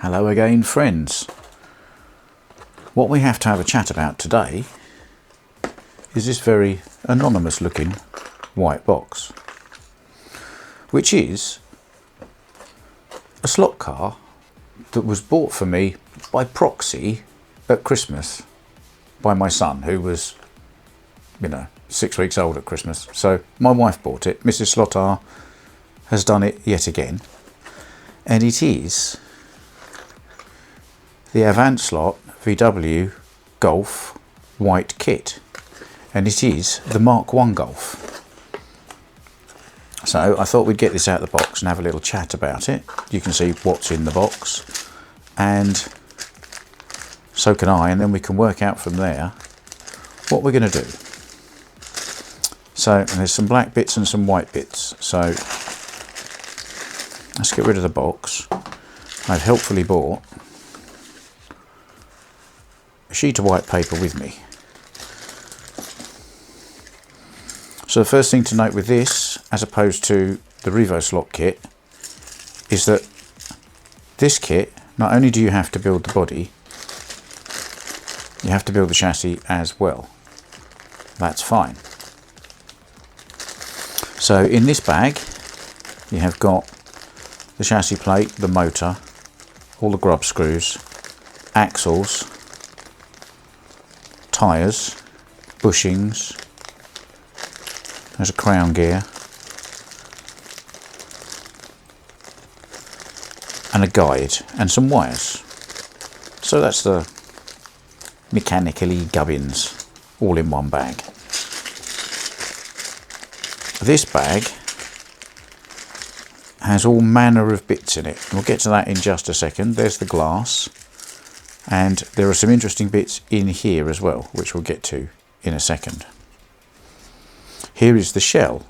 Hello again, friends. What we have to have a chat about today is this very anonymous looking white box, which is a slot car that was bought for me by proxy at Christmas by my son, who was, 6 weeks old at Christmas. So my wife bought it. Mrs. Slottar has done it yet again, and it is the Avant slot VW Golf white kit, and it is the Mk1 Golf. So I thought we'd get this out of the box and have a little chat about it. You can see what's in the box, and so can I, and then we can work out from there what we're going to do. So, and there's some black bits and some white bits, so let's get rid of the box. I've helpfully bought a sheet of white paper with me. So the first thing to note with this, as opposed to the Revo slot kit, is that this kit, not only do you have to build the body, you have to build the chassis as well. That's fine. So in this bag, you have got the chassis plate, the motor, all the grub screws, axles, tyres, bushings, there's a crown gear, and a guide, and some wires. So that's the mechanically gubbins all in one bag. This bag has all manner of bits in it. We'll get to that in just a second. There's the glass, and there are some interesting bits in here as well, which we'll get to in a second. Here is the shell.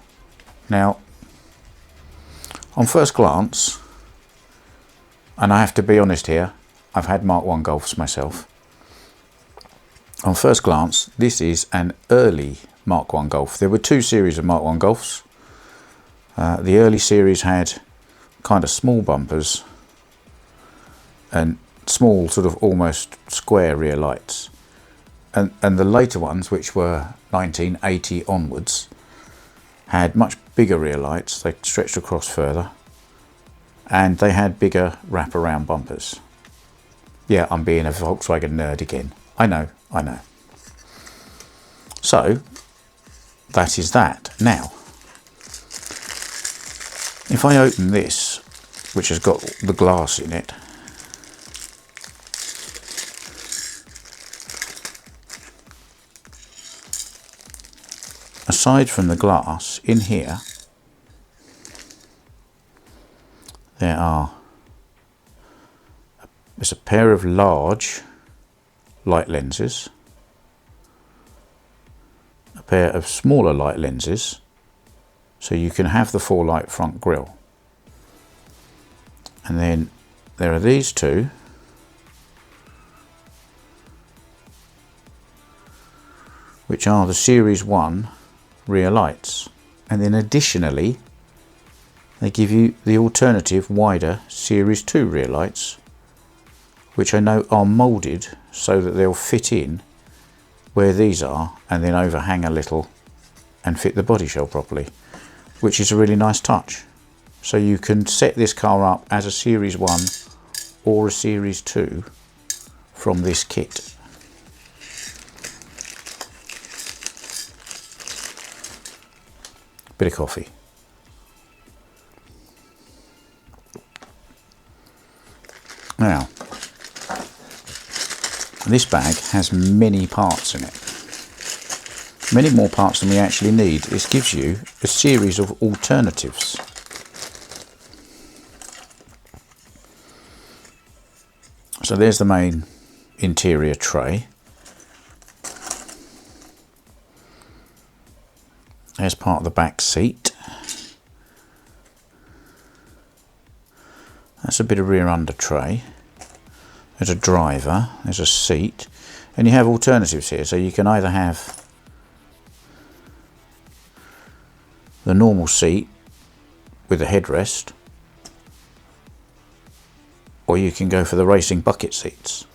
Now, on first glance, and I have to be honest here, I've had Mk1 Golfs myself. On first glance, this is an early Mk1 Golf. There were two series of Mk1 Golfs. The early series had kind of small bumpers and small, sort of almost square rear lights, and the later ones, which were 1980 onwards, had much bigger rear lights. They stretched across further, and they had bigger wraparound bumpers. Yeah, I'm being a Volkswagen nerd again. I know. So that is that. Now, if I open this, which has got the glass in it, aside from the glass, in here there's a pair of large light lenses, a pair of smaller light lenses, so you can have the 4-light front grille, and then there are these two, which are the Series 1 rear lights, and then additionally they give you the alternative wider Series 2 rear lights, which I know are moulded so that they'll fit in where these are, and then overhang a little and fit the body shell properly, which is a really nice touch. So you can set this car up as a Series 1 or a Series 2 from this kit. Bit of coffee. Now, this bag has many parts in it. Many more parts than we actually need. This gives you a series of alternatives. So there's the main interior tray. There's part of the back seat. That's a bit of rear under tray. There's a driver, there's a seat, and you have alternatives here. So you can either have the normal seat with a headrest, or you can go for the racing bucket seats.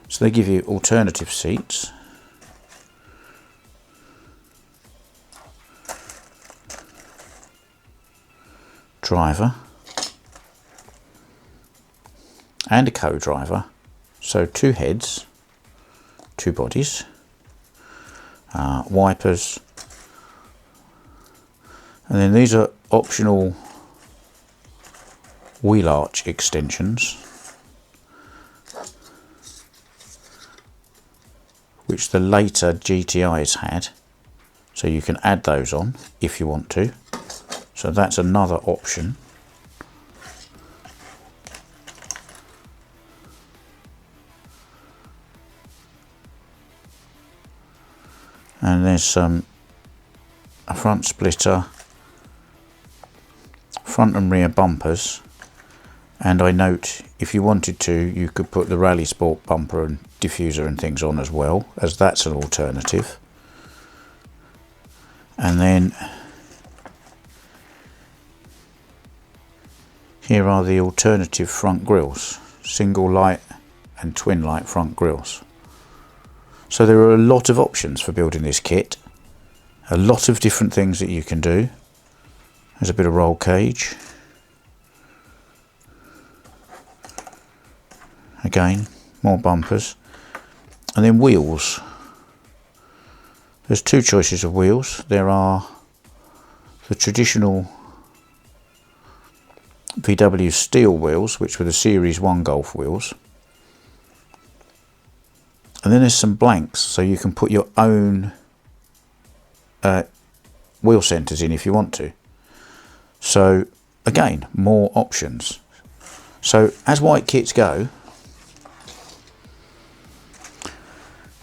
So they give you alternative seats. Driver and a co-driver, so 2 heads, 2 bodies, wipers, and then these are optional wheel arch extensions which the later GTIs had, so you can add those on if you want to. So that's another option. And there's a front splitter, front and rear bumpers, and I note if you wanted to you could put the Rally Sport bumper and diffuser and things on as well, as that's an alternative. And then here are the alternative front grills, single light and twin light front grills. So there are a lot of options for building this kit, a lot of different things that you can do. There's a bit of roll cage, again more bumpers, and then wheels. There's 2 choices of wheels. There are the traditional VW steel wheels, which were the Series 1 Golf wheels. And then there's some blanks, so you can put your own wheel centers in if you want to. So again, more options. So as white kits go,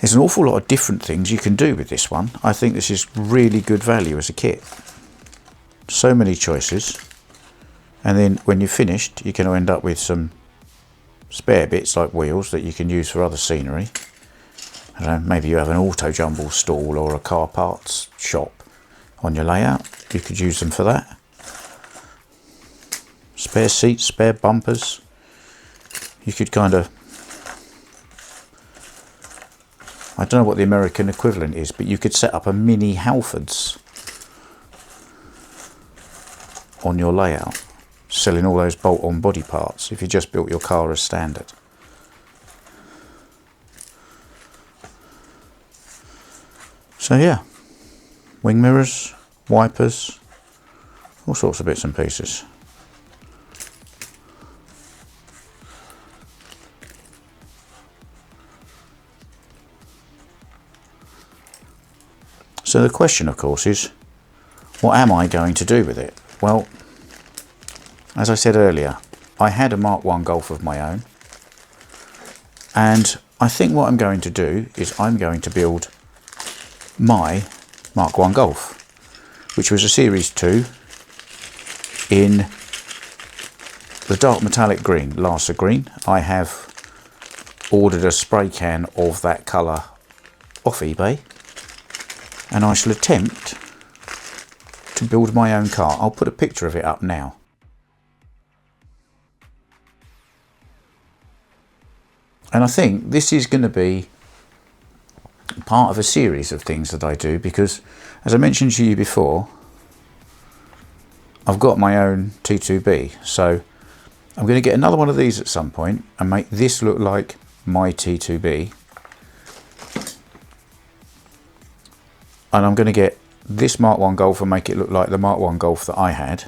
there's an awful lot of different things you can do with this one. I think this is really good value as a kit. So many choices. And then when you're finished, you're going to end up with some spare bits like wheels that you can use for other scenery. I don't know, maybe you have an auto jumble stall or a car parts shop on your layout. You could use them for that. Spare seats, spare bumpers. You could kind of, I don't know what the American equivalent is, but you could set up a mini Halfords on your layout, selling all those bolt-on body parts if you just built your car as standard. So yeah, wing mirrors, wipers, all sorts of bits and pieces. So the question, of course, is what am I going to do with it? Well, as I said earlier, I had a Mark 1 Golf of my own, and I think what I'm going to do is I'm going to build my Mark 1 Golf, which was a Series 2 in the dark metallic green, Larsa green. I have ordered a spray can of that colour off eBay, and I shall attempt to build my own car. I'll put a picture of it up now. And I think this is going to be part of a series of things that I do, because as I mentioned to you before, I've got my own T2B, so I'm going to get another one of these at some point and make this look like my T2B, and I'm going to get this Mark 1 Golf and make it look like the Mark 1 Golf that I had.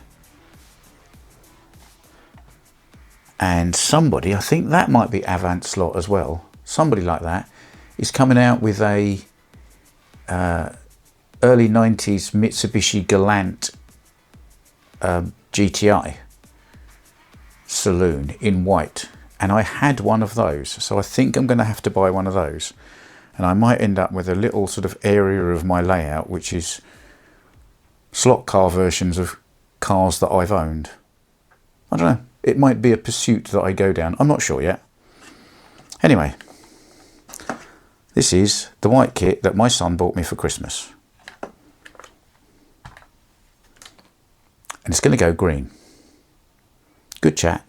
And somebody, I think that might be Avant slot as well, somebody like that is coming out with a early 90s Mitsubishi Galant GTI saloon in white, and I had one of those, so I think I'm going to have to buy one of those, and I might end up with a little sort of area of my layout which is slot car versions of cars that I've owned. I don't know, it might be a pursuit that I go down, I'm not sure yet. Anyway, this is the white kit that my son bought me for Christmas. And it's going to go green. Good chat.